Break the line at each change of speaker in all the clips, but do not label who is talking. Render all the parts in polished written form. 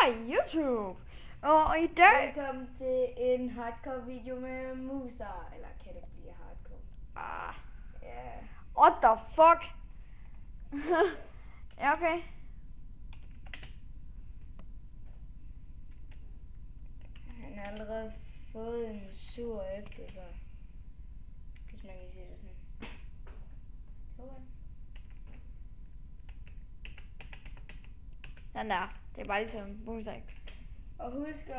YouTube. Og i dag...
Velkommen til en hardcore video med Musa. Eller kan det blive hardcore? Ja.
What the fuck? Ja, okay.
Han har allerede fået en sur efter sig. Hvis man kan sige det sådan.
Sådan der. Det er bare ligesom Musa.
Og husk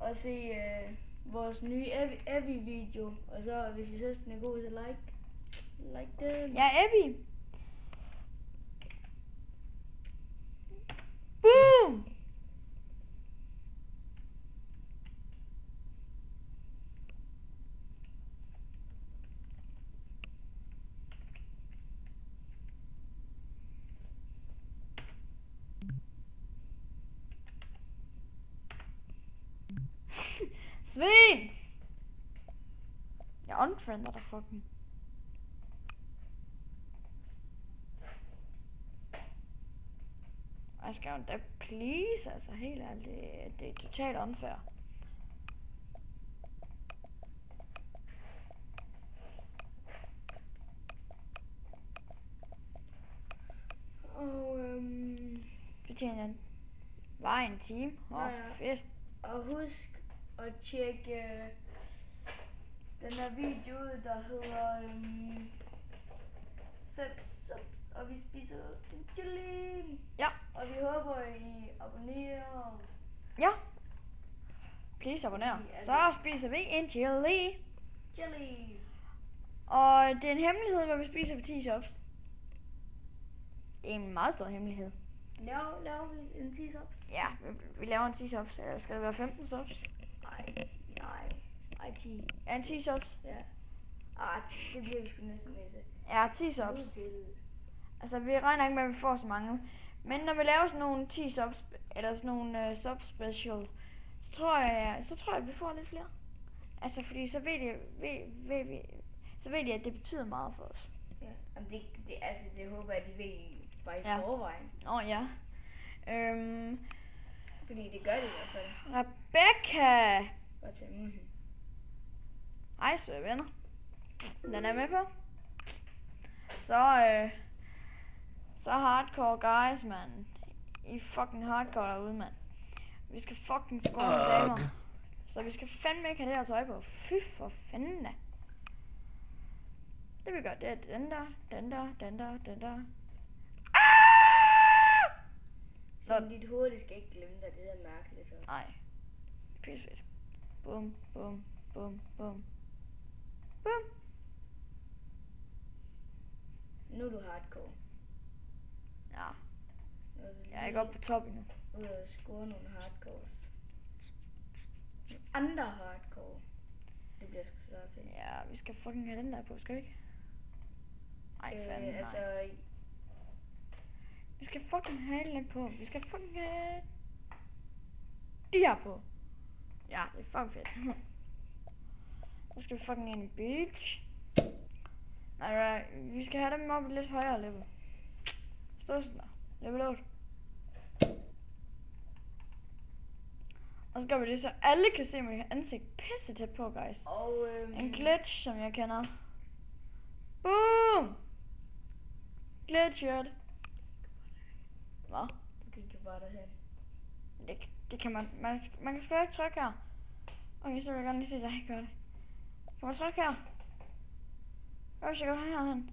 at se vores nye Abby-video. Og så hvis I synes den er god, så like den.
Ja, Abby. Boom! Svin! Jeg unfriender dig fucking. Jeg skal jo da please, altså helt ærligt, det er totalt unfair.
Og
Det tjener bare en time. Fedt.
Og husk at tjekke den her video ud, der hedder 5 subs, og vi spiser en chili.
Ja.
Og vi håber, I abonnerer.
Ja. Please abonner. Så spiser vi en chili.
Chili.
Og det er en hemmelighed, hvad vi spiser på 10 subs. Det er en meget stor hemmelighed.
Laver vi en 10 subs?
Ja, vi laver en 10 subs. Eller skal det være 15 subs?
Nej, 10.
Ja, en 10 subs.
Ja. Det bliver vi sgu næsten nødt til.
Ja, 10 subs. Altså, vi regner ikke med, at vi får så mange. Men når vi laver sådan nogle 10 subs, eller sådan nogle sub special, så tror jeg, at vi får lidt flere. Altså, fordi så ved de, at det betyder meget for os.
Ja, jamen det håber jeg, de ved bare i forvejen.
Ja.
Fordi det gør det i hvert fald.
Rebecca!
Bare tage imod hende.
Hej, søde venner. Den er med på. Så hardcore guys, man. I fucking hardcore derude, man. Vi skal fucking score nogle damer. Så vi skal fandme ikke have det her tøj på. Fy for fanden da. Det vi gør, det er den der.
Så dit hoved, det skal ikke glemme dig, det der mærkeligt.
Nej. Pissefedt. Bum, bum, bum, bum. Bum.
Nu er du hardcore.
Ja. Jeg er ikke oppe på toppen nu.
Ud og score nogle hardcores. Andre hardcore. Det bliver sgu så fedt.
Ja, vi skal fucking have den der på, skal vi ikke? Ej, fanden, nej.
Altså...
Vi skal fucking have den på. Vi skal fucking have de her på. Ja, det er fucking fedt. Så skal vi fucking ind i beach. Nej, vi skal have dem op i lidt højere level. Stå sådan der. Level 8. Og så gør vi det, så alle kan se mit ansigt pisse tæt på, guys.
Og
en glitch, som jeg kender. Boom! Glitchet. Hvad?
Du gik jo bare derhen.
Det kan man kan sgu ikke trykke her. Okay, så vil jeg gerne lige se, at jeg ikke gør det. Kan man trykke her? Hvad hvis jeg går herhen?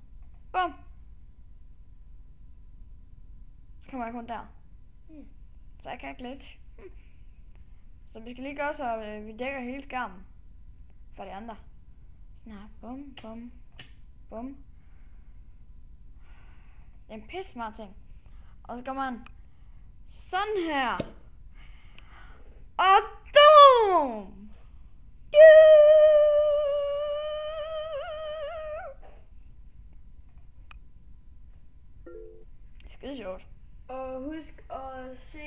Bum! Så kommer jeg kun der. Så jeg kan ikke glitch. Så vi skal lige gøre så, at vi dækker hele skærmen. For de andre. Sådan her. Bum, bum, bum. Det er en pisse smart ting. Og så gør man sådan her. Og doom! Det er skide sjovt.
Og husk at se,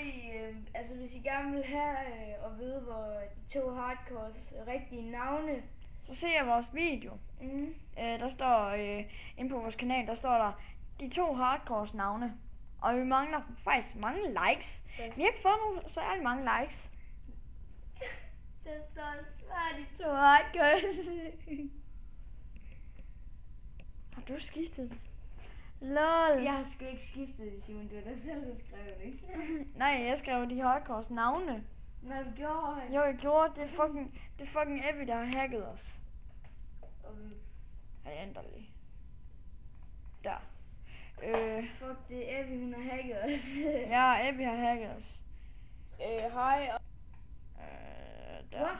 altså hvis I gerne vil have og vide, hvor de to hardcores rigtige navne,
så ser jeg vores video. Der står inde på vores kanal, der står der de to hardcores navne. Og vi mangler faktisk mange likes. Vi har ikke fået nogen særlig mange likes.
Der står svar de 2 hardcores.
Har du skiftet? Lol.
Jeg har sgu ikke skiftet det, Simon. Det var dig selv, der skrev det.
Nej, jeg skrev de hardcores navne.
Når du gjorde det.
Jo, jeg gjorde. Det er fucking Abby, der har hacket os. Ej, endelig. Der.
Fuck, det er Abby, hun har hacket os.
Ja, Abby har hacket os.
Hej.
Der.
What?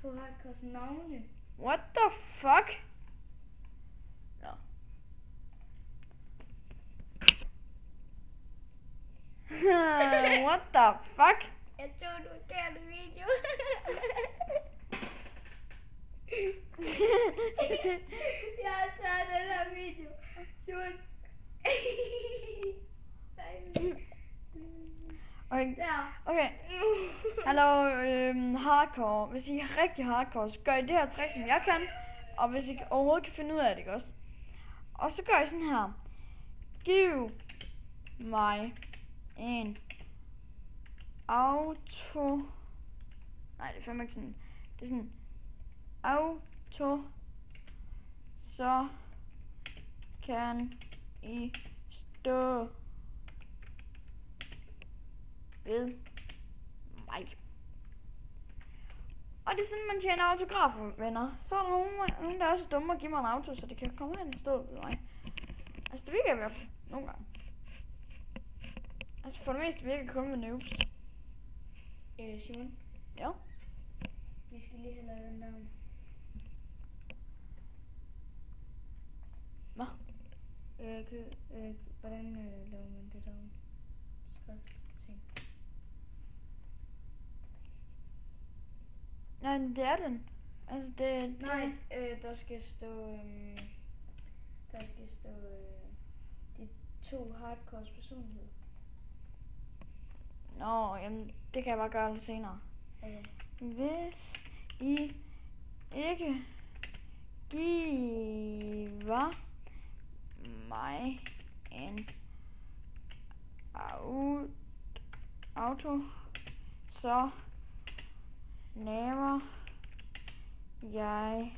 2 hardcores navne.
What the fuck? Nå. What the fuck?
Jeg tror, du har gjort video. Jeg har taget den her video. Simon.
Okay.
Der.
Okay. Hallo, hardcore. Hvis I er rigtig hardcore, så gør I det her trick, som jeg kan. Og hvis I overhovedet kan finde ud af det, ikke også? Og så gør I sådan her. Giv mig en auto. Nej, det er fandme ikke sådan. Det er sådan auto. Så kan I stå ved mig. Og det er sådan, man tjener autografer, venner. Så er der nogen der er også dumme og give mig en auto, så det kan komme hen og stå ved mig. Altså, det virker i hvert fald nogle gange. Altså, for det meste virker det kun med noobs.
Simon.
Ja.
Vi skal lige have lavet den navn.
Hvad?
Hvordan laver man det navn?
Nej, det er den. Altså, det...
Nej, der skal stå... de 2 hardcores personlighed.
Nå, jamen, det kan jeg bare gøre lidt senere.
Okay.
Hvis I ikke giver mig en auto, så laver jeg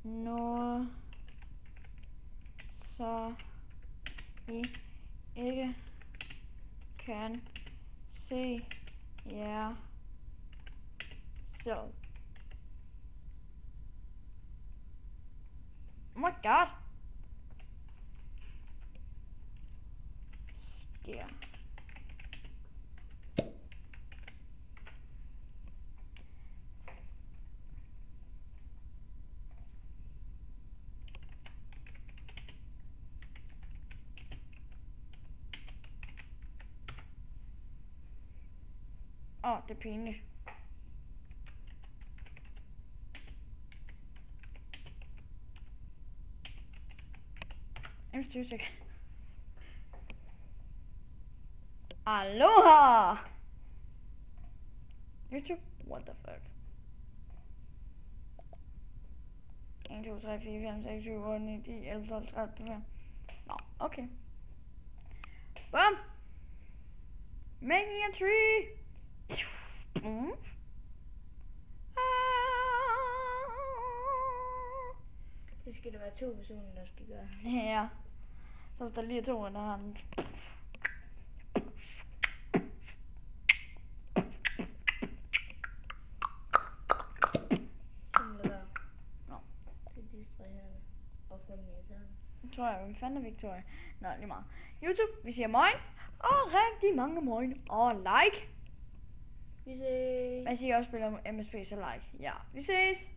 noget, så I ikke kan se jer selv. Oh my god. Sker. Det er pinligt. En styrstik. Aloha! YouTube? What the fuck? 1, 2, 3, 4, 5, 6, 7, 8, 9, 10, 11, 12, 13, 14. Nå, okay. Bum! Making a tree!
Det skal der være 2 personer, der skal gøre.
Ja. Så hvis der lige er 2, der har en...
Sådan der der.
Nå.
Det er distraherende. Og for mig sammen.
Tror jeg, hvem fanden er Victoria? Nå, lige meget. YouTube, vi siger moin. Og rigtig mange moin. Og like.
Vi ses.
Hvis I også spiller MSP, så like. Ja, vi ses.